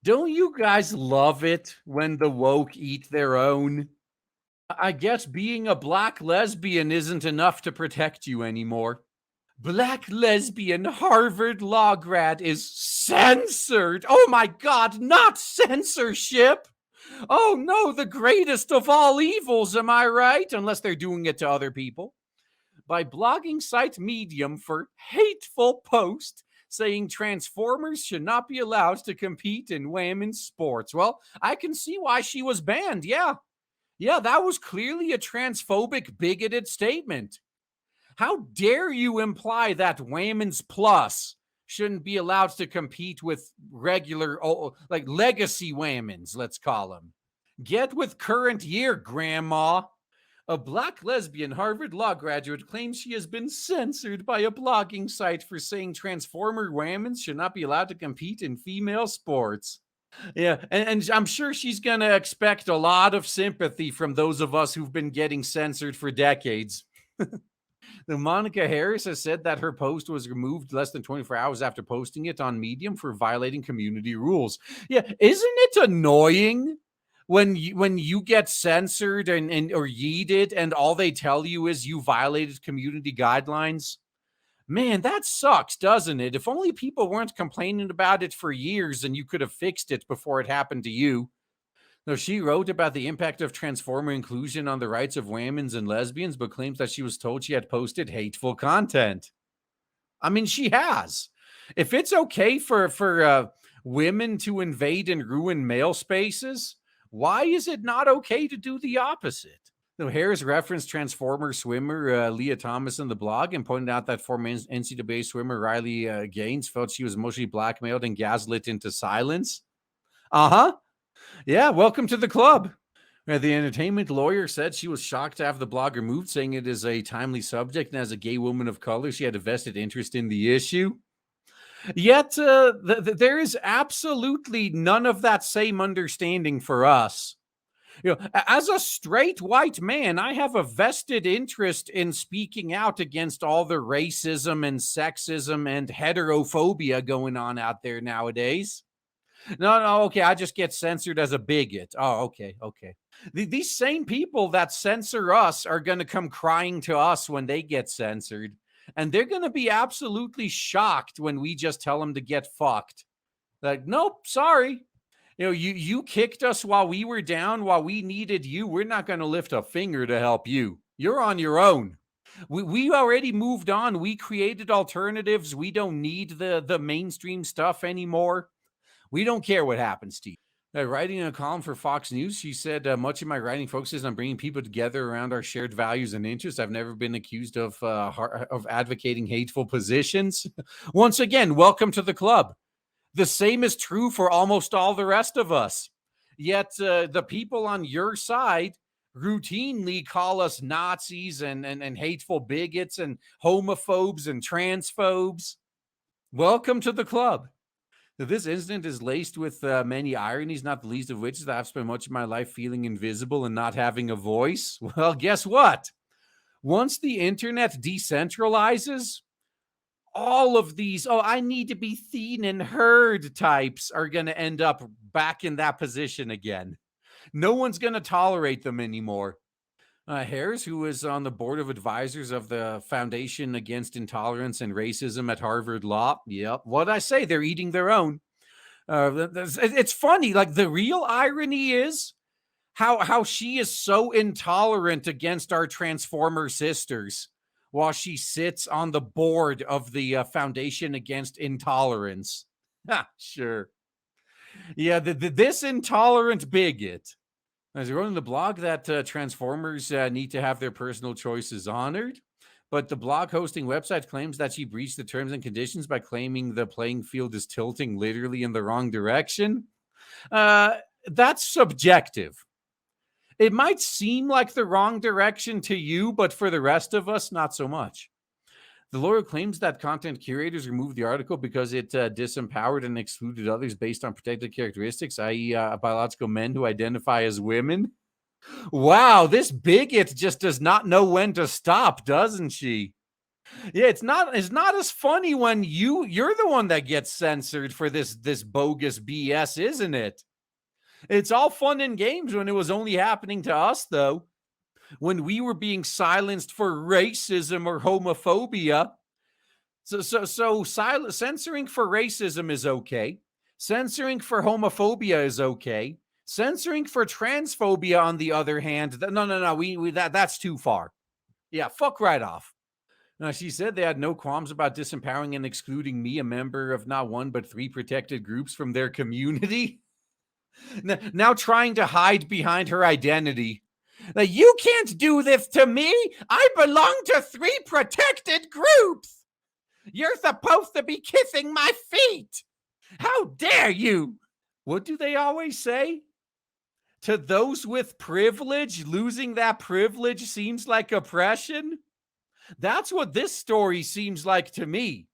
Don't you guys love it when the woke eat their own? I guess being a black lesbian isn't enough to protect you anymore. Black lesbian Harvard law grad is censored. Oh my God, not censorship. Oh no, the greatest of all evils, am I right? Unless they're doing it to other people. By blogging site Medium for hateful post saying Transformers should not be allowed to compete in women's sports. Well, I can see why she was banned. Yeah. Yeah, that was clearly a transphobic, bigoted statement. How dare you imply that Women's Plus shouldn't be allowed to compete with regular, like legacy women's, let's call them? Get with current year, Grandma. A black lesbian Harvard law graduate claims she has been censored by a blogging site for saying Transformer women should not be allowed to compete in female sports. Yeah, and I'm sure she's going to expect a lot of sympathy from those of us who've been getting censored for decades. The Monica Harris has said that her post was removed less than 24 hours after posting it on Medium for violating community rules. Yeah, isn't it annoying when you get censored and or yeeted and all they tell you is you violated community guidelines? Man, that sucks, doesn't it? If only people weren't complaining about it for years and you could have fixed it before it happened to you. No, she wrote about the impact of Transformer inclusion on the rights of women and lesbians, but claims that she was told she had posted hateful content. I mean, she has. If it's okay for women to invade and ruin male spaces, why is it not okay to do the opposite? So Harris referenced Transformer swimmer Leah Thomas in the blog and pointed out that former NCAA swimmer Riley Gaines felt she was emotionally blackmailed and gaslit into silence. Uh-huh. Yeah, welcome to the club. The entertainment lawyer said she was shocked to have the blog removed, saying it is a timely subject, and as a gay woman of color, she had a vested interest in the issue. Yet, there is absolutely none of that same understanding for us. As a straight white man, I have a vested interest in speaking out against all the racism and sexism and heterophobia going on out there nowadays. No, okay, I just get censored as a bigot. Oh, okay. These same people that censor us are going to come crying to us when they get censored. And they're going to be absolutely shocked when we just tell them to get fucked. Like, nope, sorry. You kicked us while we were down, while we needed you. We're not going to lift a finger to help you. You're on your own. We already moved on. We created alternatives. We don't need the mainstream stuff anymore. We don't care what happens to you. Writing a column for Fox News, she said, much of my writing focuses on bringing people together around our shared values and interests. I've never been accused of advocating hateful positions. Once again, welcome to the club. The same is true for almost all the rest of us. Yet the people on your side routinely call us Nazis and hateful bigots and homophobes and transphobes. Welcome to the club. This incident is laced with many ironies, not the least of which is that I've spent much of my life feeling invisible and not having a voice. Well, guess what? Once the internet decentralizes, all of these, I need to be seen and heard types are going to end up back in that position again. No one's going to tolerate them anymore. Harris, who is on the board of advisors of the Foundation Against Intolerance and Racism at Harvard Law. Yep. What'd I say? They're eating their own. It's funny. Like, the real irony is how she is so intolerant against our Transformer sisters while she sits on the board of the Foundation Against Intolerance. Sure. Yeah, this intolerant bigot. As he wrote in the blog that Transformers need to have their personal choices honored, but the blog hosting website claims that she breached the terms and conditions by claiming the playing field is tilting literally in the wrong direction. That's subjective. It might seem like the wrong direction to you, but for the rest of us, not so much. The lawyer claims that content curators removed the article because it disempowered and excluded others based on protected characteristics, i.e. Biological men who identify as women. Wow, this bigot just does not know when to stop, doesn't she? Yeah, it's not as funny when you're the one that gets censored for this bogus BS, isn't it? It's all fun and games when it was only happening to us, though. When we were being silenced for racism or homophobia. Censoring for racism is okay. Censoring for homophobia is okay. Censoring for transphobia, on the other hand, no, that's too far. Yeah, fuck right off. Now, she said they had no qualms about disempowering and excluding me, a member of not one but three protected groups, from their community. Now trying to hide behind her identity. Like, you can't do this to me. I belong to three protected groups. You're supposed to be kissing my feet. How dare you? What do they always say? To those with privilege, losing that privilege seems like oppression. That's what this story seems like to me.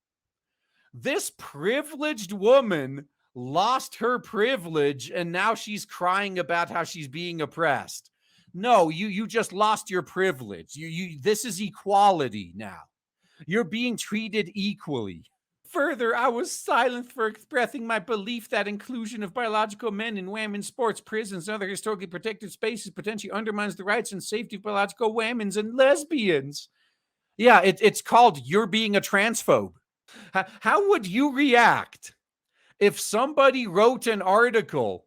This privileged woman lost her privilege and now she's crying about how she's being oppressed. No, you just lost your privilege. This is equality now. You're being treated equally. Further, I was silent for expressing my belief that inclusion of biological men in women's sports, prisons, and other historically protected spaces potentially undermines the rights and safety of biological women and lesbians. Yeah, it's called you're being a transphobe. How would you react if somebody wrote an article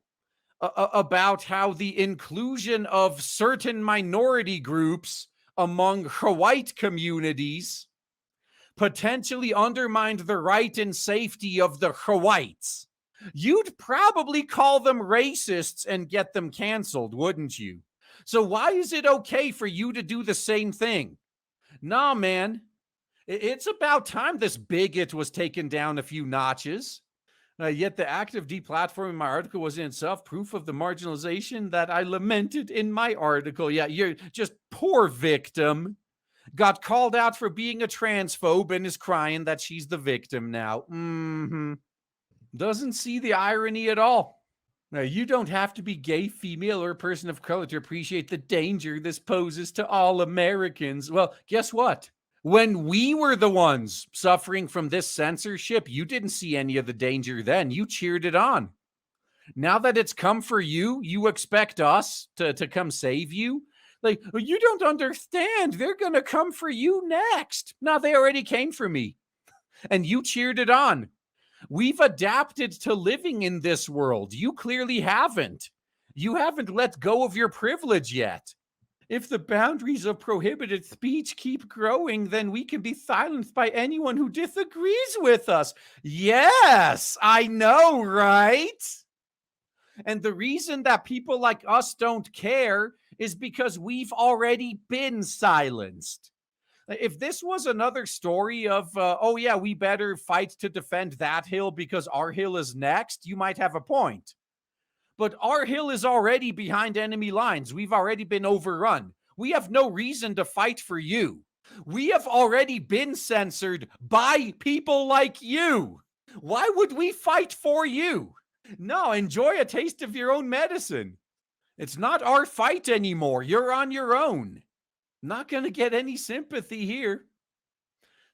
about how the inclusion of certain minority groups among white communities potentially undermined the right and safety of the whites? You'd probably call them racists and get them canceled, wouldn't you? So why is it okay for you to do the same thing? Nah, man. It's about time this bigot was taken down a few notches. Yet the act of deplatforming my article was in itself proof of the marginalization that I lamented in my article. Yeah, you're just poor victim. Got called out for being a transphobe and is crying that she's the victim now. Doesn't see the irony at all. Now, you don't have to be gay, female, or a person of color to appreciate the danger this poses to all Americans. Well, guess what? When we were the ones suffering from this censorship, you didn't see any of the danger then. You cheered it on. Now that it's come for you, you expect us to come save you? Like, you don't understand. They're going to come for you next. No, they already came for me. And you cheered it on. We've adapted to living in this world. You clearly haven't. You haven't let go of your privilege yet. If the boundaries of prohibited speech keep growing, then we can be silenced by anyone who disagrees with us. Yes, I know, right? And the reason that people like us don't care is because we've already been silenced. If this was another story of, oh yeah, we better fight to defend that hill because our hill is next, you might have a point. But our hill is already behind enemy lines. We've already been overrun. We have no reason to fight for you. We have already been censored by people like you. Why would we fight for you? No, enjoy a taste of your own medicine. It's not our fight anymore. You're on your own. Not going to get any sympathy here.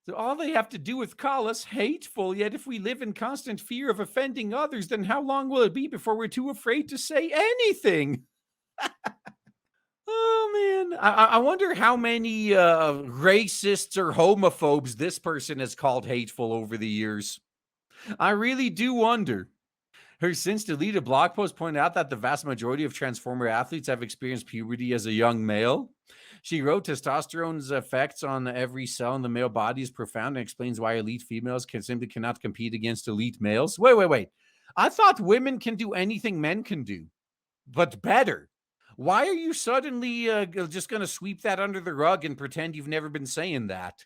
So all they have to do is call us hateful, yet if we live in constant fear of offending others, then how long will it be before we're too afraid to say anything? Oh, man. I wonder how many racists or homophobes this person has called hateful over the years. I really do wonder. Her since deleted blog post pointed out that the vast majority of Transformer athletes have experienced puberty as a young male. She wrote, testosterone's effects on every cell in the male body is profound and explains why elite females simply cannot compete against elite males. Wait. I thought women can do anything men can do, but better. Why are you suddenly just going to sweep that under the rug and pretend you've never been saying that?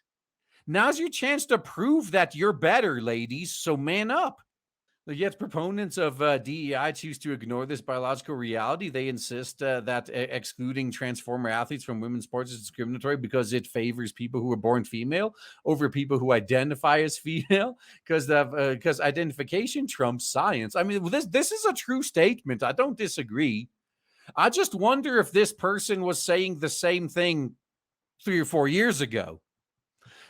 Now's your chance to prove that you're better, ladies, so man up. Yet proponents of DEI choose to ignore this biological reality. They insist that excluding transformer athletes from women's sports is discriminatory because it favors people who are born female over people who identify as female, because identification trumps science. I mean, this is a true statement. I don't disagree. I just wonder if this person was saying the same thing 3 or 4 years ago.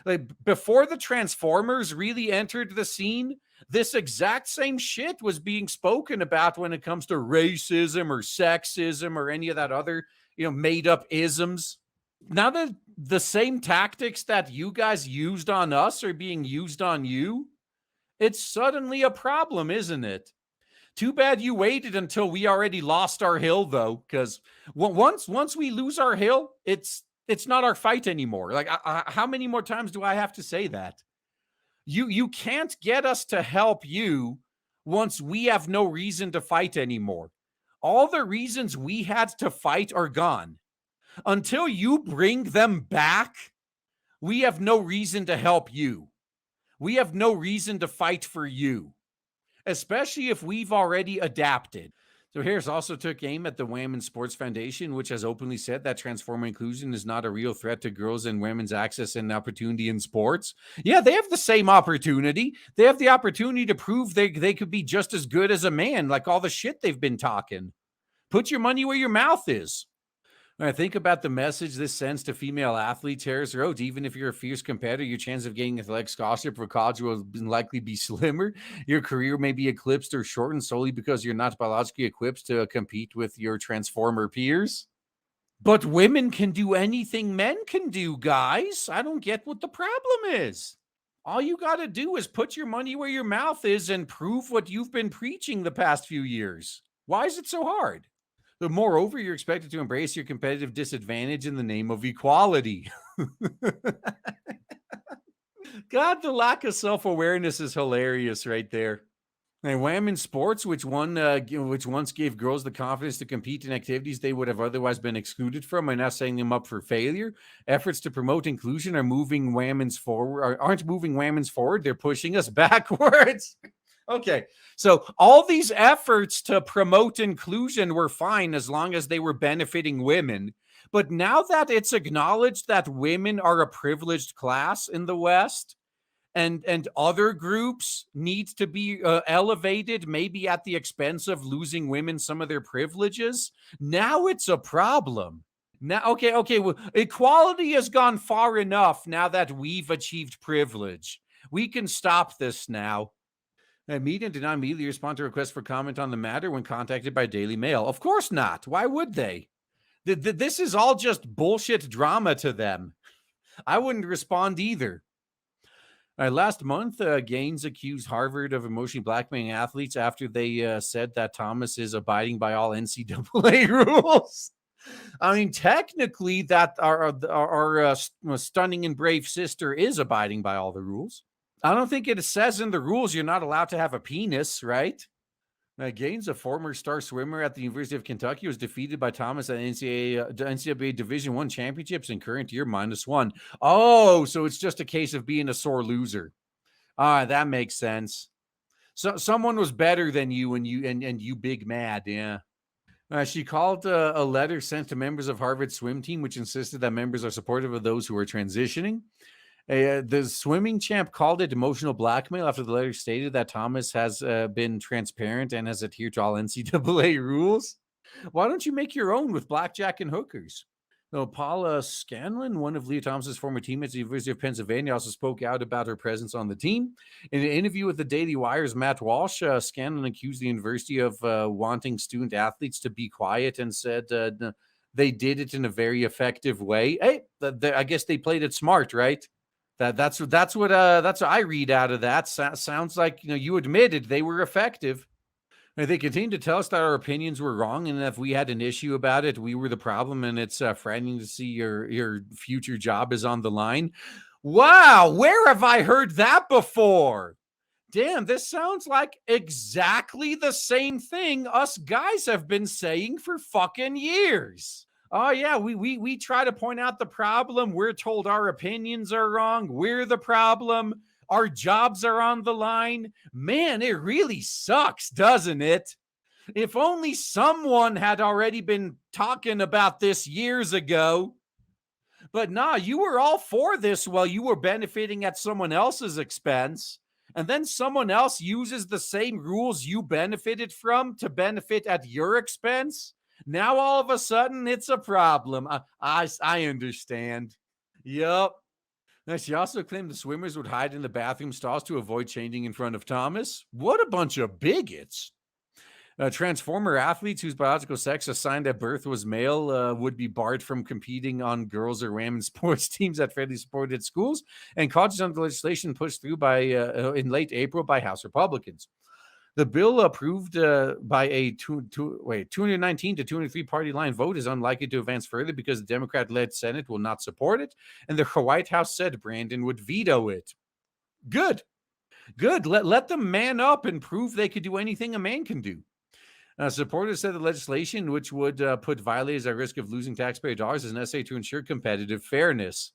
Like before the Transformers really entered the scene, this exact same shit was being spoken about when it comes to racism or sexism or any of that other, made up isms. Now that the same tactics that you guys used on us are being used on you, it's suddenly a problem, isn't it? Too bad you waited until we already lost our hill, though, because once we lose our hill, it's not our fight anymore. Like, how many more times do I have to say that? You can't get us to help you once we have no reason to fight anymore. All the reasons we had to fight are gone. Until you bring them back, we have no reason to help you. We have no reason to fight for you, especially if we've already adapted. So Harris also took aim at the Women's Sports Foundation, which has openly said that transformer inclusion is not a real threat to girls and women's access and opportunity in sports. Yeah, they have the same opportunity. They have the opportunity to prove they could be just as good as a man, like all the shit they've been talking. Put your money where your mouth is. When I think about the message this sends to female athletes, Harris wrote, even if you're a fierce competitor, your chance of getting athletic scholarship for college will likely be slimmer. Your career may be eclipsed or shortened solely because you're not biologically equipped to compete with your transformer peers. But women can do anything men can do, guys. I don't get what the problem is. All you got to do is put your money where your mouth is and prove what you've been preaching the past few years. Why is it so hard? But moreover, you're expected to embrace your competitive disadvantage in the name of equality. God, the lack of self-awareness is hilarious right there. And women's sports, which once gave girls the confidence to compete in activities they would have otherwise been excluded from, are now setting them up for failure. Efforts to promote inclusion aren't moving women's forward. They're pushing us backwards. Okay, so all these efforts to promote inclusion were fine as long as they were benefiting women. But now that it's acknowledged that women are a privileged class in the West, and other groups need to be elevated, maybe at the expense of losing women some of their privileges, now it's a problem. Now, okay, well, equality has gone far enough now that we've achieved privilege. We can stop this now. Media did not immediately respond to requests for comment on the matter when contacted by Daily Mail. Of course not. Why would they? This is all just bullshit drama to them. I wouldn't respond either. Last month, Gaines accused Harvard of emotionally blackmailing athletes after they said that Thomas is abiding by all NCAA rules. I mean, technically, that our stunning and brave sister is abiding by all the rules. I don't think it says in the rules you're not allowed to have a penis, right? Gaines, a former star swimmer at the University of Kentucky, was defeated by Thomas at NCAA Division I championships in current year -1. Oh, so it's just a case of being a sore loser. That makes sense. So someone was better than you, and you big mad, yeah. She called a letter sent to members of Harvard's swim team, which insisted that members are supportive of those who are transitioning. The swimming champ called it emotional blackmail after the letter stated that Thomas has been transparent and has adhered to all NCAA rules. Why don't you make your own with blackjack and hookers? No, Paula Scanlon, one of Leah Thomas's former teammates at the University of Pennsylvania, also spoke out about her presence on the team. In an interview with the Daily Wire's Matt Walsh, Scanlon accused the university of wanting student athletes to be quiet and said they did it in a very effective way. Hey, I guess they played it smart, right? That's what I read out of that. Sounds like you admitted they were effective. They continue to tell us that our opinions were wrong, and if we had an issue about it, we were the problem, and it's frightening to see your future job is on the line. Wow, where have I heard that before? Damn, this sounds like exactly the same thing us guys have been saying for fucking years. Oh yeah, we try to point out the problem. We're told our opinions are wrong. We're the problem. Our jobs are on the line. Man, it really sucks, doesn't it? If only someone had already been talking about this years ago. But nah, you were all for this while you were benefiting at someone else's expense. And then someone else uses the same rules you benefited from to benefit at your expense. Now all of a sudden it's a problem. I understand. Yup. Now, she also claimed the swimmers would hide in the bathroom stalls to avoid changing in front of Thomas. What a bunch of bigots. Transformer athletes whose biological sex assigned at birth was male would be barred from competing on girls or women's sports teams at federally supported schools, and colleges under legislation pushed through by in late April by House Republicans. The bill approved by a 219 to 203 party line vote is unlikely to advance further because the Democrat-led Senate will not support it, and the White House said Brandon would veto it. Good. Good. Let them man up and prove they could do anything a man can do. Supporters said the legislation, which would put violators at risk of losing taxpayer dollars, is necessary to ensure competitive fairness.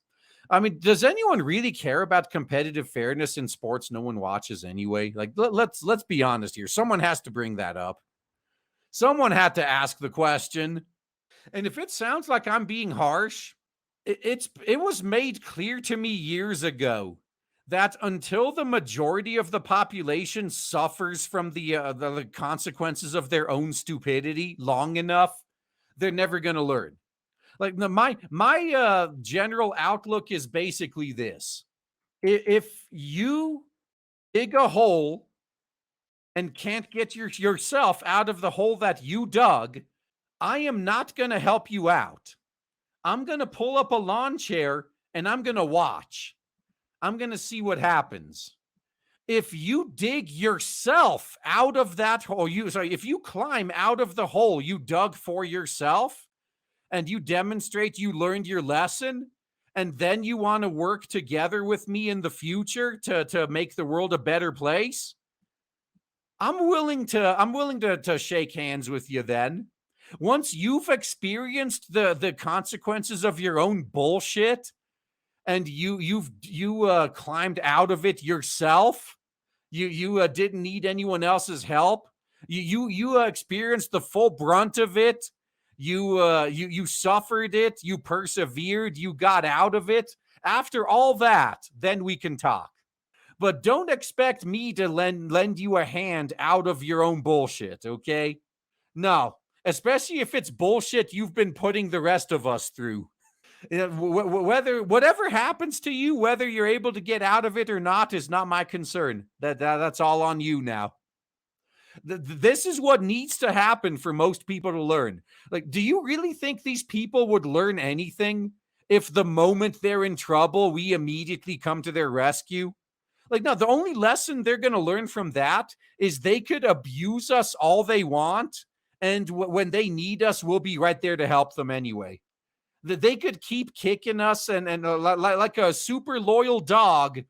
I mean, does anyone really care about competitive fairness in sports no one watches anyway? Like, let's be honest here. Someone has to bring that up. Someone had to ask the question. And if it sounds like I'm being harsh, it was made clear to me years ago that until the majority of the population suffers from the consequences of their own stupidity long enough, they're never going to learn. Like my general outlook is basically this: if you dig a hole and can't get yourself out of the hole that you dug, I am not going to help you out. I'm going to pull up a lawn chair and I'm going to watch. I'm going to see what happens. If you dig yourself out of that hole, if you climb out of the hole you dug for yourself and you demonstrate you learned your lesson, and then you want to work together with me in the future to make the world a better place, I'm willing to shake hands with you then. Once you've experienced the consequences of your own bullshit and you climbed out of it yourself, you didn't need anyone else's help. You experienced the full brunt of it. You suffered it. You persevered. You got out of it. After all that, then we can talk. But don't expect me to lend you a hand out of your own bullshit, okay? No, especially if it's bullshit you've been putting the rest of us through. Whatever happens to you, whether you're able to get out of it or not, is not my concern. That's all on you now. This is what needs to happen for most people to learn. Like, do you really think these people would learn anything if the moment they're in trouble, we immediately come to their rescue? Like, no, the only lesson they're going to learn from that is they could abuse us all they want, and when they need us, we'll be right there to help them anyway. That they could keep kicking us and like a super loyal dog.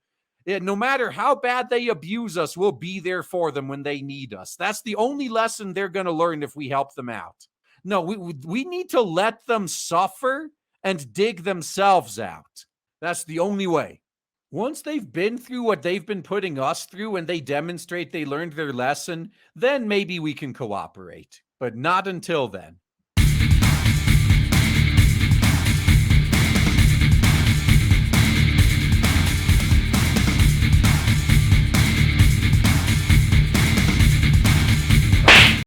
No matter how bad they abuse us, we'll be there for them when they need us. That's the only lesson they're going to learn if we help them out. No, we need to let them suffer and dig themselves out. That's the only way. Once they've been through what they've been putting us through and they demonstrate they learned their lesson, then maybe we can cooperate. But not until then.